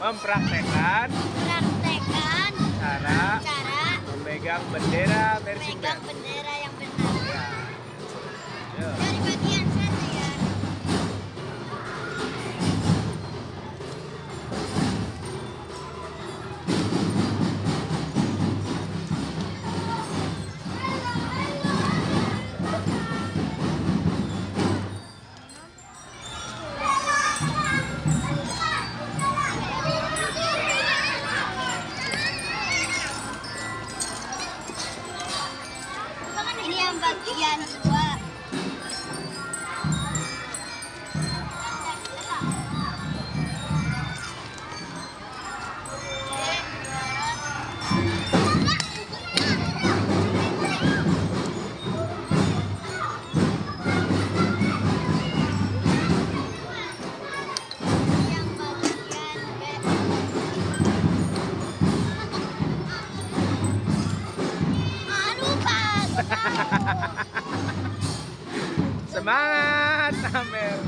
Mempraktekkan cara memegang bendera Persib memegang bendera yang benar. ya. Yuk. Dari bagian satu ya. Ini yang bagian dua. Yang bagian lupa. Semangat Amer.